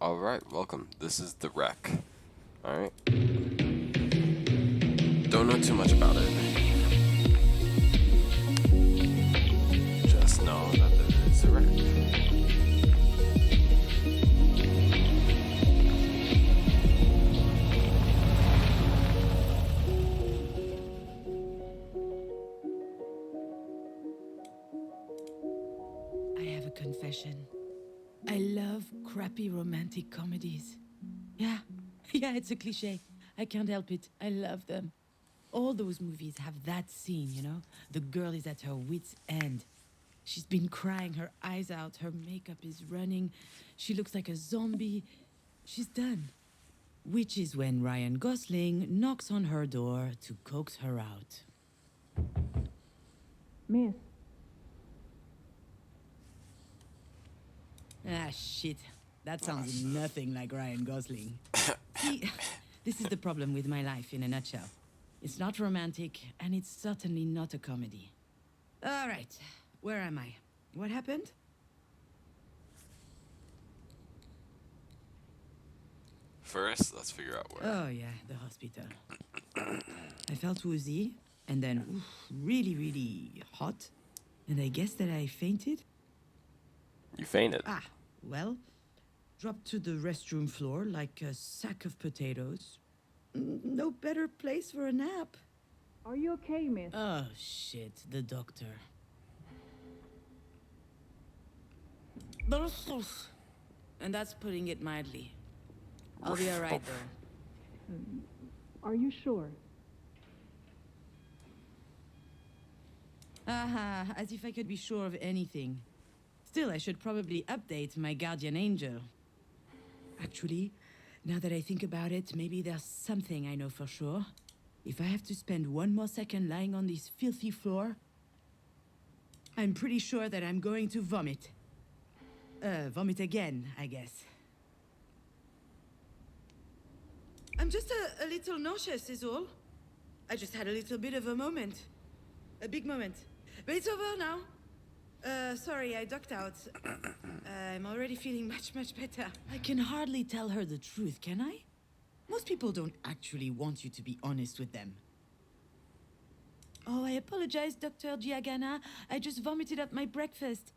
Alright, welcome. This is The Wreck. Alright? Don't know too much about it. Just know that there is a wreck. I have a confession. I love crappy romantic comedies. Yeah, yeah, it's a cliche. I can't help it. I love them. All those movies have that scene, you know? The girl is at her wit's end. She's been crying her eyes out. Her makeup is running. She looks like a zombie. She's done. Which is when Ryan Gosling knocks on her door to coax her out. Miss, Ah, shit. That sounds nothing like Ryan Gosling. See, this is the problem with my life in a nutshell. It's not romantic, and it's certainly not a comedy. All right, where am I? What happened? First, let's figure out where. Oh, yeah, the hospital. I felt woozy, and then really, really hot. And I guess that I fainted. You fainted. Ah, well, dropped to the restroom floor like a sack of potatoes. No better place for a nap. are you okay, miss? Oh, shit, the doctor. And that's putting it mildly. I'll be alright, though. Are you sure? Aha, as if I could be sure of anything. Still, I should probably update my guardian angel. Actually, now that I think about it, maybe there's something I know for sure. If I have to spend one more second lying on this filthy floor, I'm pretty sure that I'm going to vomit. Vomit again, I guess. I'm just a little nauseous, is all. I just had a little bit of a moment. A big moment. But it's over now. Sorry, I ducked out. I'm already feeling much, much better. I can hardly tell her the truth, can I? Most people don't actually want you to be honest with them. Oh, I apologize, Dr. Giagana. I just vomited up my breakfast.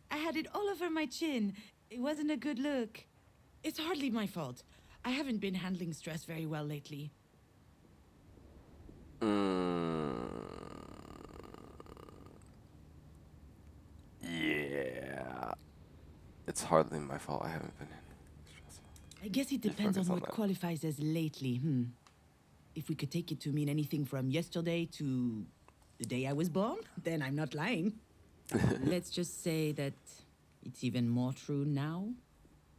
I had it all over my chin. It wasn't a good look. It's hardly my fault. I haven't been handling stress very well lately. Yeah. It's hardly my fault I haven't been stressful. I guess it Just depends on focus on what that. qualifies as lately, If we could take it to mean anything from yesterday to the day I was born, then I'm not lying. Let's just say that it's even more true now.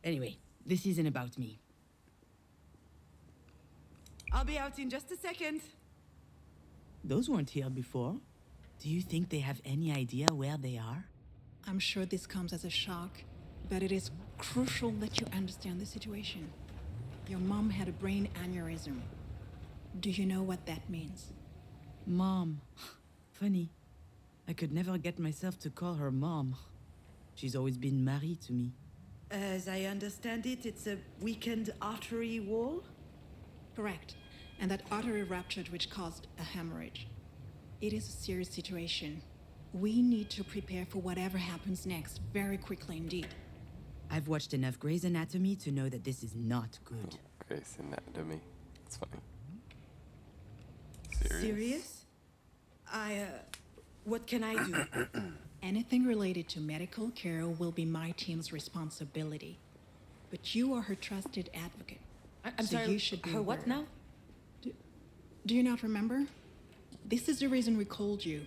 Anyway, this isn't about me. I'll be out in just a second. Those weren't here before. Do you think they have any idea where they are? I'm sure this comes as a shock, but it is crucial that you understand the situation. Your mom had a brain aneurysm. Do you know what that means? Mom. Funny. I could never get myself to call her mom. She's always been Marie to me. As I understand it, it's a weakened artery wall? Correct. And that artery ruptured, which caused a hemorrhage. It is a serious situation. We need to prepare for whatever happens next very quickly indeed. I've watched enough Grey's Anatomy to know that this is not good. Grey's Anatomy. It's funny. Serious? Serious? What can I do? Anything related to medical care will be my team's responsibility. But you are her trusted advocate. I'm So sorry, you should be her what aware. now? Do you not remember? This is the reason we called you.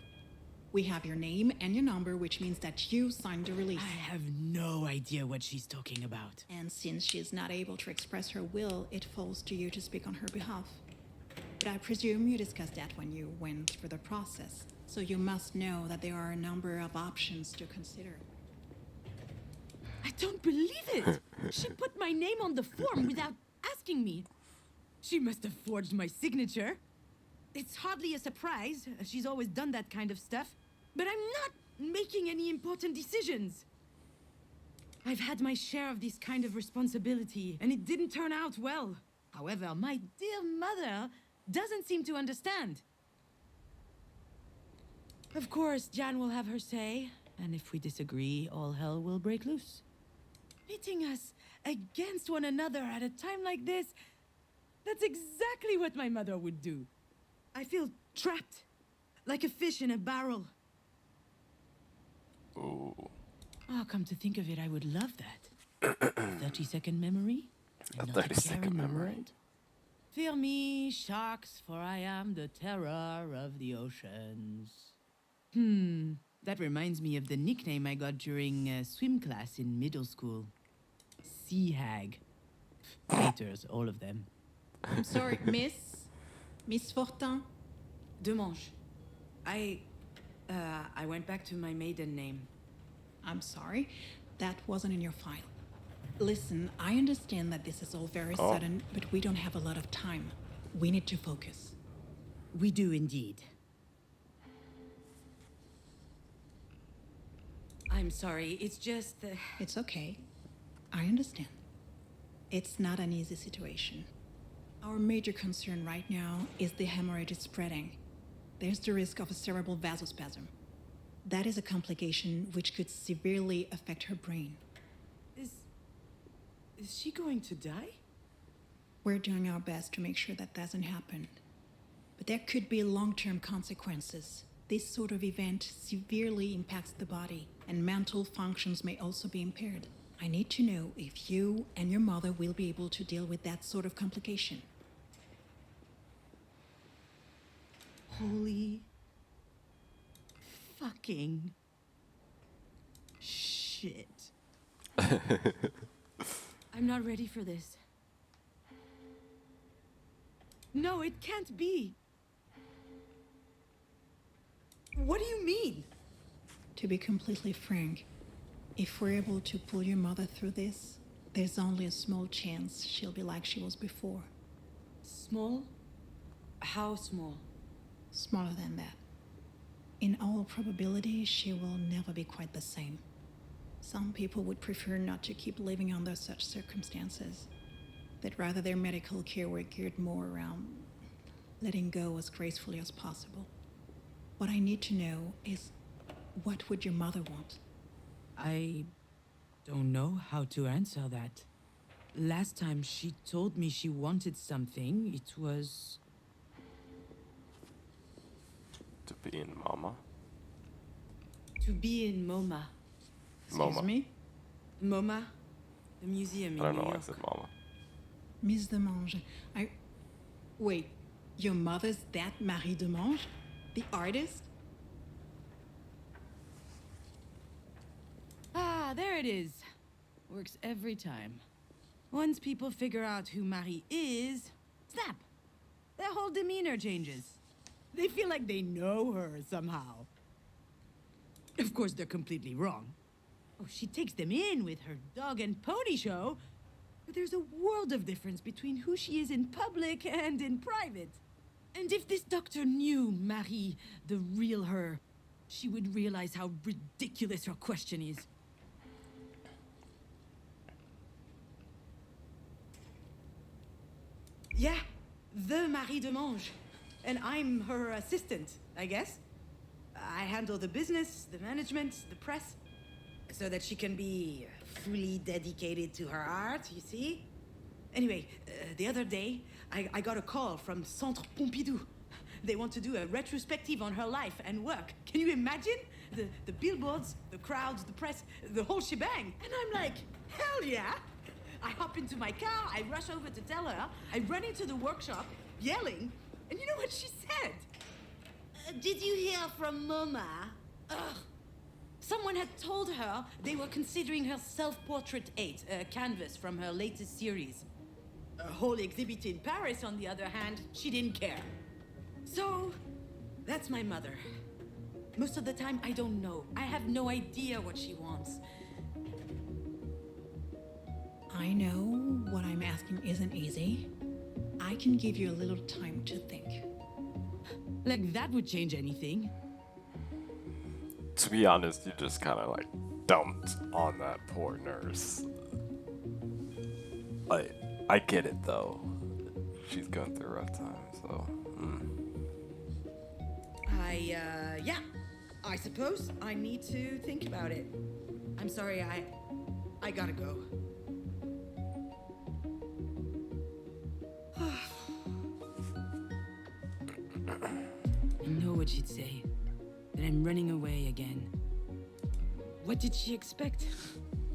We have your name and your number, which means that you signed the release. I have no idea what she's talking about. And since she is not able to express her will, it falls to you to speak on her behalf. But I presume you discussed that when you went through the process, so you must know that there are a number of options to consider. I don't believe it! She put my name on the form without asking me. She must have forged my signature. It's hardly a surprise. She's always done that kind of stuff. But I'm not making any important decisions. I've had my share of this kind of responsibility, and it didn't turn out well. However, my dear mother doesn't seem to understand. Of course, Jan will have her say, and if we disagree, all hell will break loose. Pitting us against one another at a time like this, that's exactly what my mother would do. I feel trapped, like a fish in a barrel. Ooh. Oh, come to think of it, I would love that. 30-second memory? A and not 30-second care in the memory. world. Fear me, sharks, for I am the terror of the oceans. That reminds me of the nickname I got during swim class in middle school. Sea hag. Haters, all of them. I'm sorry, Miss Fortin. Demange. I went back to my maiden name. I'm sorry, that wasn't in your file. Listen, I understand that this is all very sudden, but we don't have a lot of time. We need to focus. We do indeed. I'm sorry, it's just... It's okay. I understand. It's not an easy situation. Our major concern right now is the hemorrhage is spreading. There's the risk of a cerebral vasospasm. That is a complication which could severely affect her brain. Is she going to die? We're doing our best to make sure that doesn't happen. But there could be long-term consequences. This sort of event severely impacts the body, and mental functions may also be impaired. I need to know if you and your mother will be able to deal with that sort of complication. Holy fucking shit. I'm not ready for this. No, it can't be. What do you mean? To be completely frank, if we're able to pull your mother through this, there's only a small chance she'll be like she was before. Small? How small? Smaller than that. In all probability, she will never be quite the same. Some people would prefer not to keep living under such circumstances. That rather their medical care were geared more around letting go as gracefully as possible. What I need to know is, what would your mother want? I don't know how to answer that. Last time she told me she wanted something, it was... To be in Mama. to be in MoMA. MoMA. me? MoMA? The museum in I don't know New why I York. said Mama. Miss Demange, Wait, your mother's that Marie Demange? The artist? Ah, there it is. Works every time. Once people figure out who Marie is, snap! Their whole demeanor changes. They feel like they know her somehow. Of course, they're completely wrong. Oh, she takes them in with her dog and pony show, but there's a world of difference between who she is in public and in private. And if this doctor knew Marie, the real her, she would realize how ridiculous her question is. Yeah, the Marie Demange. And I'm her assistant, I guess. I handle the business, the management, the press, so that she can be fully dedicated to her art, you see? Anyway, the other day, I got a call from Centre Pompidou. They want to do a retrospective on her life and work. Can you imagine? The billboards, the crowds, the press, the whole shebang. And I'm like, hell yeah! I hop into my car, I rush over to tell her, I run into the workshop, yelling, and you know what she said? Did you hear from MoMA? Ugh. Someone had told her they were considering her Self-Portrait 8, a canvas from her latest series. A whole exhibit in Paris, on the other hand, she didn't care. So, that's my mother. Most of the time, I don't know. I have no idea what she wants. I know what I'm asking isn't easy. I can give you a little time to think. Like that would change anything. To be honest, you just kind of like dumped on that poor nurse. I get it though. She's going through a rough time, so. Yeah. I suppose I need to think about it. I'm sorry, I gotta go. I know what she'd say. That I'm running away again. What did she expect?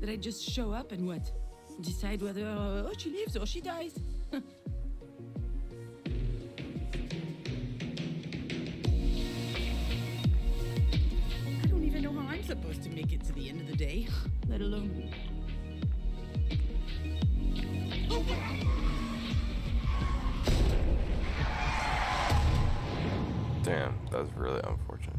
That I just show up and what? Decide whether she lives or she dies? I don't even know how I'm supposed to make it to the end of the day, let alone. Damn, that was really unfortunate.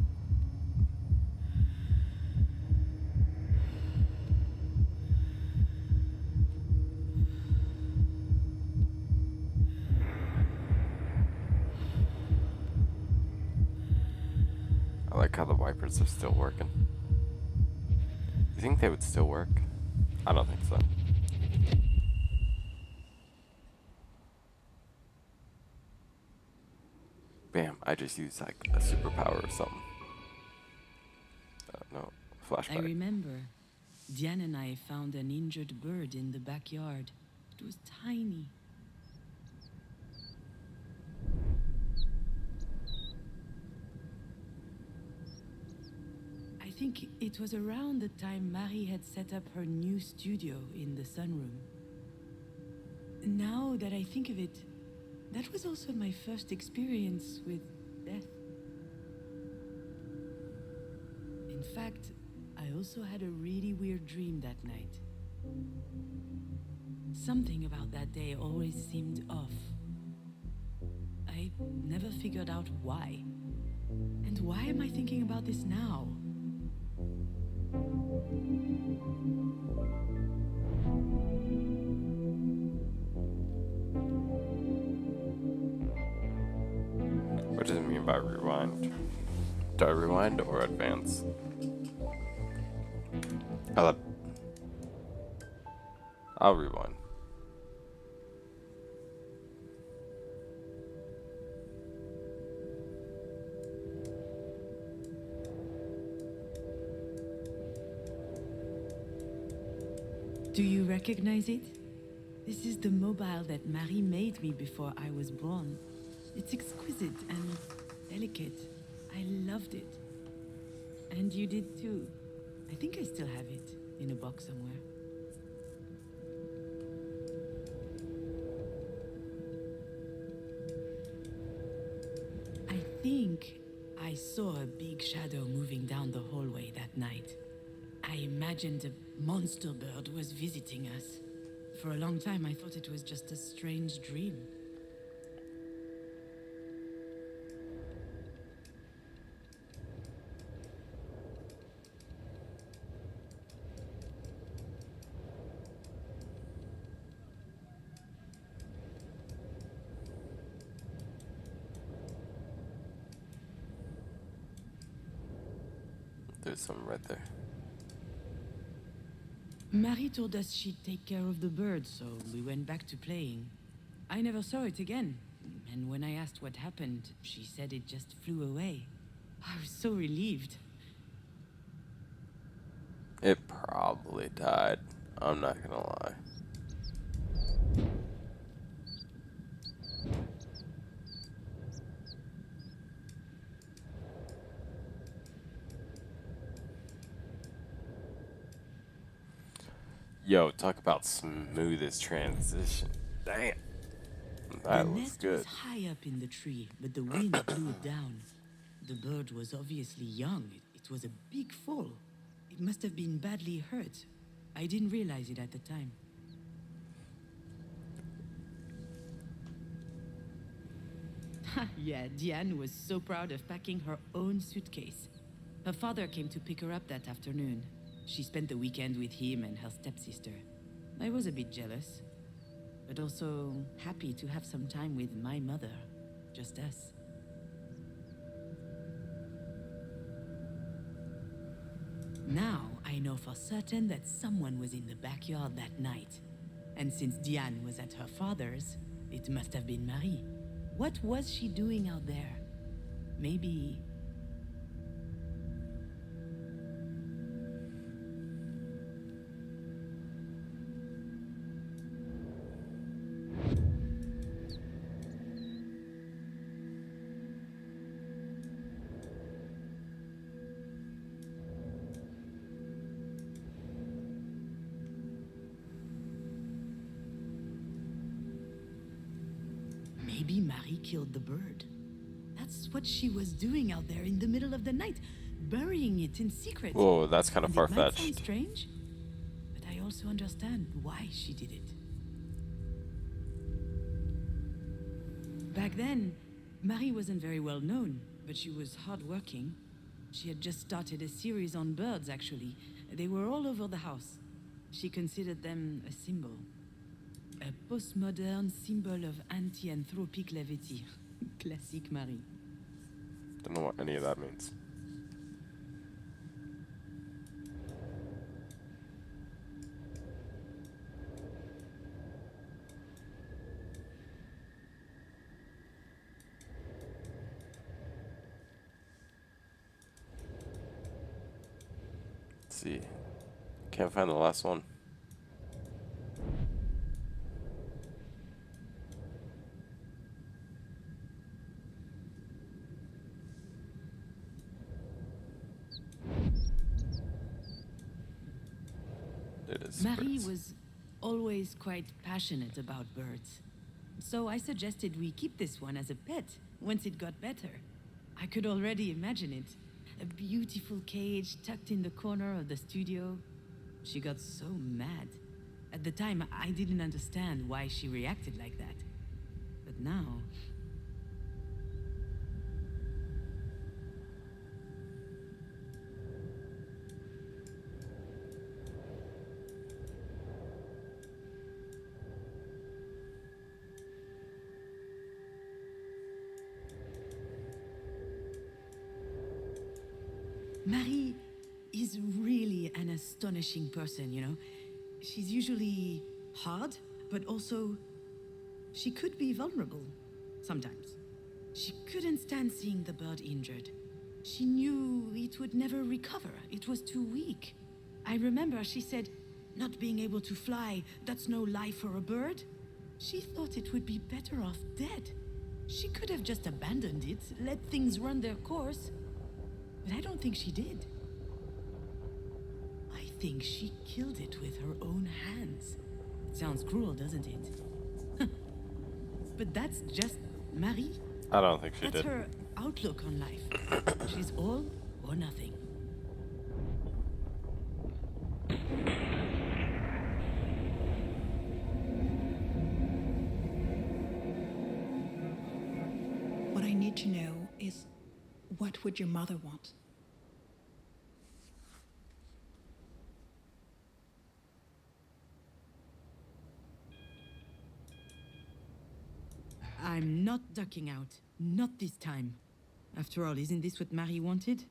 I like how the wipers are still working. You think they would still work? I don't think so. Bam, I just used like a superpower or something. No, I flashback. remember. Diane and I found an injured bird in the backyard. It was tiny. I think it was around the time Marie had set up her new studio in the sunroom. Now that I think of it, that was also my first experience with death. In fact, I also had a really weird dream that night. Something about that day always seemed off. I never figured out why. And why am I thinking about this now? What does it mean by rewind? Do I rewind or advance? I'll rewind. Do you recognize it? This is the mobile that Marie made me before I was born. It's exquisite and delicate. I loved it. And you did too. I think I still have it in a box somewhere. I think I saw a big shadow moving down the hallway that night. I imagined a monster bird was visiting us. For a long time, I thought it was just a strange dream. There's something right there. Marie told us she'd take care of the bird, so we went back to playing. I never saw it again, and when I asked what happened, she said it just flew away. I was so relieved. It probably died. I'm not gonna lie. Yo, talk about smoothest transition. Damn. That The was nest good. was high up in the tree, but the wind blew it down. The bird was obviously young. It was a big fall. It must have been badly hurt. I didn't realize it at the time. Yeah, Diane was so proud of packing her own suitcase. Her father came to pick her up that afternoon. She spent the weekend with him and her stepsister. I was a bit jealous, but also happy to have some time with my mother, just us. Now I know know for certain that someone was in the backyard that night. And since Diane was at her father's, it must have been Marie. What was she doing out there? Maybe... Maybe Marie killed the bird. That's what she was doing out there in the middle of the night, burying it in secret. Whoa, that's kind of And it might sound far-fetched. strange, but I also understand why she did it. Back then, Marie wasn't very well known, but she was hardworking. She had just started a series on birds, actually. They were all over the house. She considered them a symbol. A postmodern symbol of anti-anthropic levity. Classic Marie. Don't know what any of that means. Let's see. Can't find the last one. It is Marie birds. was always quite passionate about birds. So I suggested we keep this one as a pet once it got better. I could already imagine it. A beautiful cage tucked in the corner of the studio. She got so mad. At the time, I didn't understand why she reacted like that. But now... Marie is really an astonishing person, you know? She's usually hard, but also... she could be vulnerable. Sometimes. She couldn't stand seeing the bird injured. She knew it would never recover. It was too weak. I remember she said, not being able to fly, that's no life for a bird. She thought it would be better off dead. She could have just abandoned it, let things run their course. But I don't think she did. I think she killed it with her own hands. It sounds cruel, doesn't it? But that's just Marie. I don't think she That's did. her outlook on life. She's all or nothing. What I need to know is, what would your mother want? I'm not ducking out. Not this time. After all, isn't this what Marie wanted?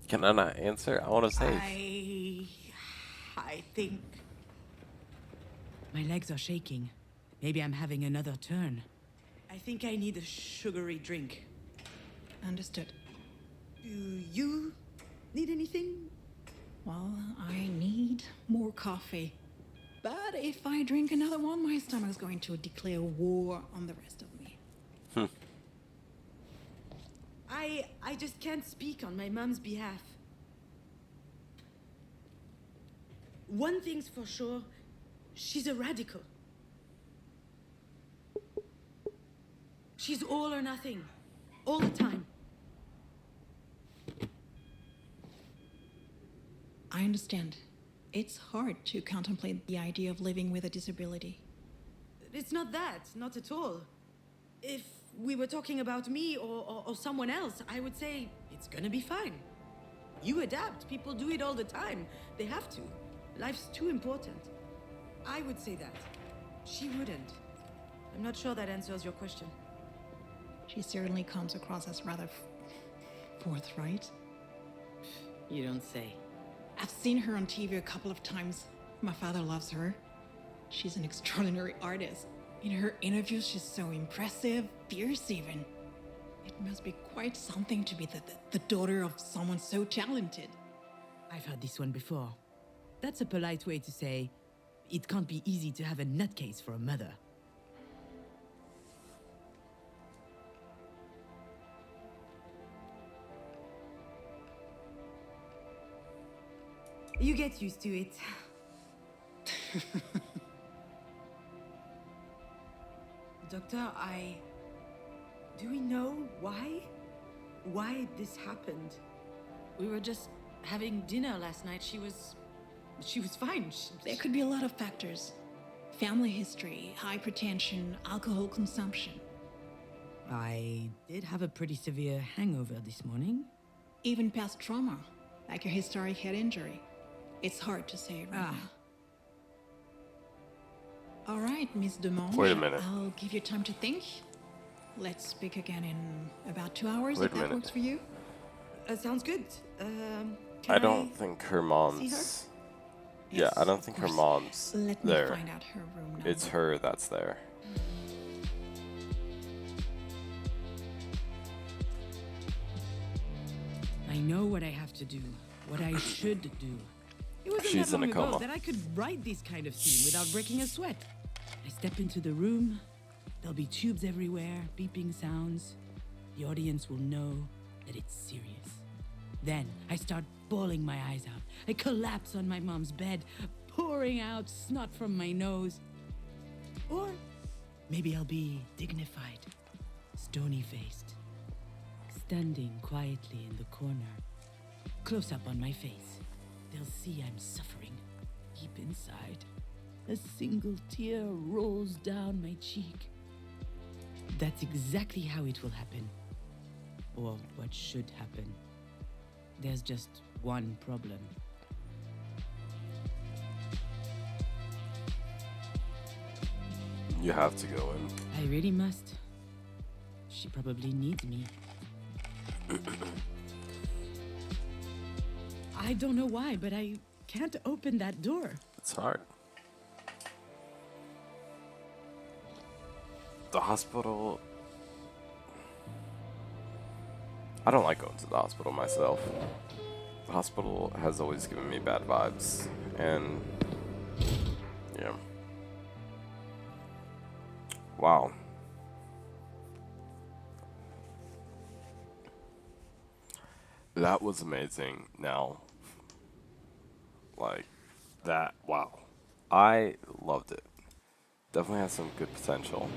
Can I not answer? I want to save. I think... My legs are shaking. Maybe I'm having another turn. I think I need a sugary drink. Understood. Do you need anything? Well, I need more coffee. But if I drink another one, my stomach's going to declare war on the rest of me. I just can't speak on my mom's behalf. One thing's for sure, she's a radical. She's all or nothing, all the time. I understand. It's hard to contemplate the idea of living with a disability. It's not that, not at all. If we were talking about me or someone else, I would say it's gonna be fine. You adapt. People do it all the time. They have to. Life's too important. I would say that. She wouldn't. I'm not sure that answers your question. She certainly comes across as rather forthright. You don't say. I've seen her on TV a couple of times. My father loves her. She's an extraordinary artist. In her interviews, she's so impressive, fierce even. It must be quite something to be the daughter of someone so talented. I've heard this one before. That's a polite way to say it can't be easy to have a nutcase for a mother. You get used to it. Doctor, do we know why? Why this happened? We were just having dinner last night. She was fine. There could be a lot of factors. Family history, hypertension, alcohol consumption. I did have a pretty severe hangover this morning. Even past trauma, like a historic head injury. It's hard to say right now. All right, Miss Demonge. Wait a minute. I'll give you time to think. Let's speak again in about 2 hours, Wait if a that minute. works for you. Sounds good. I don't think her mom's. Yeah, Yes, I don't of think her course. mom's Let me there. find out her room number. It's her that's there. I know what I have to do, what I should do. It wasn't She's that in a long ago coma. that I could write this kind of scene without breaking a sweat. I step into the room, there'll be tubes everywhere, beeping sounds. The audience will know that it's serious. Then I start bawling my eyes out. I collapse on my mom's bed, pouring out snot from my nose. Or maybe I'll be dignified, stony-faced, standing quietly in the corner, close up on my face. They'll see I'm suffering deep inside. A single tear rolls down my cheek. That's exactly how it will happen. Or what should happen. There's just one problem. You have to go in. I really must. She probably needs me. I don't know why, but I can't open that door. It's hard. The hospital. I don't like going to the hospital myself. The hospital has always given me bad vibes, and yeah. Wow. That was amazing. Now, like, that, wow. I loved it. Definitely has some good potential.